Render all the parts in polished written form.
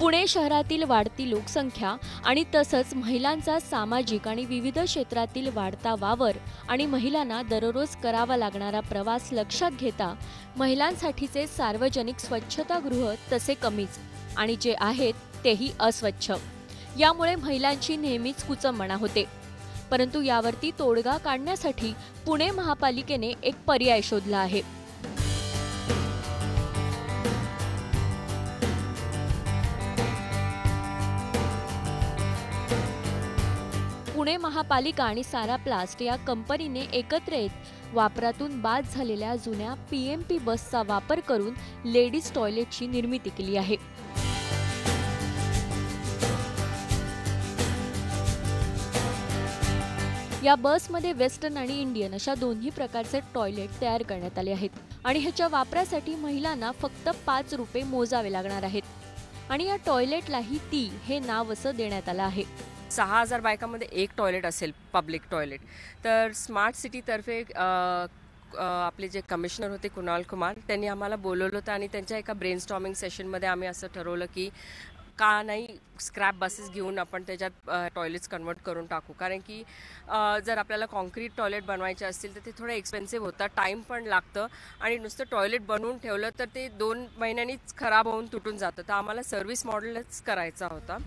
पुणे शहरातील वाढती लोकसंख्या आणि तसंच महिलांचा सामाजिक आणि विविध क्षेत्रातील वाढता वावर आणि महिलांना दररोज करावा लागणारा प्रवास लक्षात घेता महिलांसाठीचे सार्वजनिक स्वच्छतागृह तसे कमीच आणि जे आहेत तेही अस्वच्छ। यामुळे महिलांची नेहमीच कुचंबणा होते, परंतु यावरती तोडगा काढण्यासाठी पुणे महापालिकेने एक पर्याय शोधला आहे। पुणे महापालिका आणि साराप्लास्ट या कंपनीने एकत्र येत वापरातून बाद झालेल्या जुन्या पीएमपी बसचा वापर करून लेडीज टॉयलेटची निर्मिती केली आहे। या बसमध्ये वेस्टर्न आणि इंडियन अशा दोन्ही प्रकारचे टॉयलेट तयार करण्यात आले आहेत आणि ह्याच्या वापरासाठी महिलांना फक्त 5 रुपये मोजावे लागणार आहेत आणि या टॉयलेटलाही ती हे नाव असं देण्यात आलं आहे। 6000 बायकांमध्ये एक टॉयलेट असेल, पब्लिक टॉयलेट। तर स्मार्ट सिटीतर्फे आपले जे कमिशनर होते कुणाल कुमार, त्यांनी आम्हाला बोलवलं होतं आणि त्यांच्या एका ब्रेनस्टॉर्मिंग सेशनमध्ये आम्ही असं ठरवलं की का नाही स्क्रॅप बसेस घेऊन आपण त्याच्यात टॉयलेट्स कन्वर्ट करून टाकू, कारण की जर आपल्याला कॉन्क्रीट टॉयलेट बनवायचे असतील तर ते थोडं एक्सपेन्सिव्ह होतं, टाईम पण लागतं आणि नुसतं टॉयलेट बनवून ठेवलं तर ते 2 महिन्यांनीच खराब होऊन तुटून जातं। तर आम्हाला सर्व्हिस मॉडेलच करायचा होता।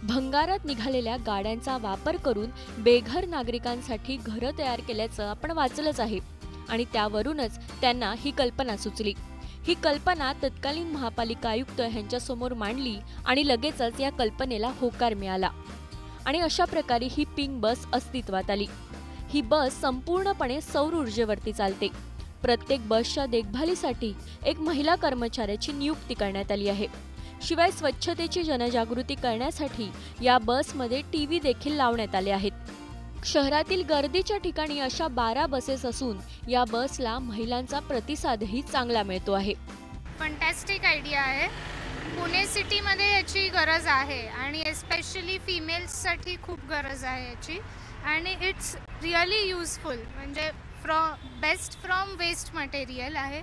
भंगारात निघालेल्या गाड्यांचा वापर करून बेघर नागरिकांसाठी घरं तयार केल्याचं आपण वाचलंच आहे आणि त्यावरूनच त्यांना ही कल्पना सुचली। ही कल्पना तत्कालीन महापालिका आयुक्त यांच्यासमोर मांडली आणि लगेचच या कल्पनेला होकार मिळाला आणि अशा प्रकारे ही पिंक बस अस्तित्वात आली। ही बस संपूर्णपणे सौर ऊर्जेवरती चालते। प्रत्येक बसच्या देखभालीसाठी एक महिला कर्मचाऱ्याची नियुक्ती करण्यात आली आहे। शिवाय स्वच्छतेची जनजागृती करण्यासाठी या बसमध्ये टीव्ही देखील लावण्यात आले आहेत। शहरातील गर्दीच्या ठिकाणी अशा 12 बसेस असून या बसला महिलांचा प्रतिसादही चांगला मिळतो आहे। फंटॅस्टिक आयडिया आहे। पुणे सिटीमध्ये याची गरज आहे आणि एस्पेशली फिमेल्ससाठी खूप गरज आहे याची आणि इट्स रिअली युजफुल। म्हणजे बेस्ट फ्रॉम वेस्ट मटेरियल आहे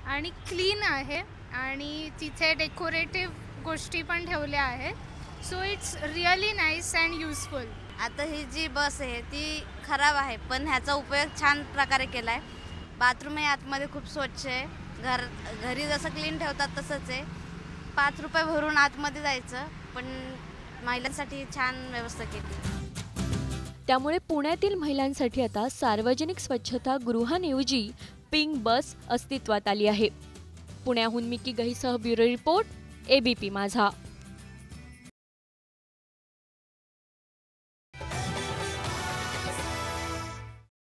आणि क्लीन आहे आणि तिथे डेकोरेटिव्ह गोष्टी पण ठेवल्या आहेत। So it's really nice and useful. आता ही जी बस आहे ती खराब आहे, पण ह्याचा उपयोग छान प्रकारे केला आहे। बाथरूम हे आतमध्ये खूप स्वच्छ आहे। घरी जसं क्लीन ठेवतात तसंच आहे। 5 रुपये भरून आतमध्ये जायचं, पण महिलांसाठी छान व्यवस्था केली। त्यामुळे पुण्यातील महिलांसाठी आता सार्वजनिक स्वच्छता गृहांऐवजी पिंक बस अस्तित्वात आली आहे। पुण्याहून मिकी गहीसह ब्युरो रिपोर्ट, एबीपी माझा।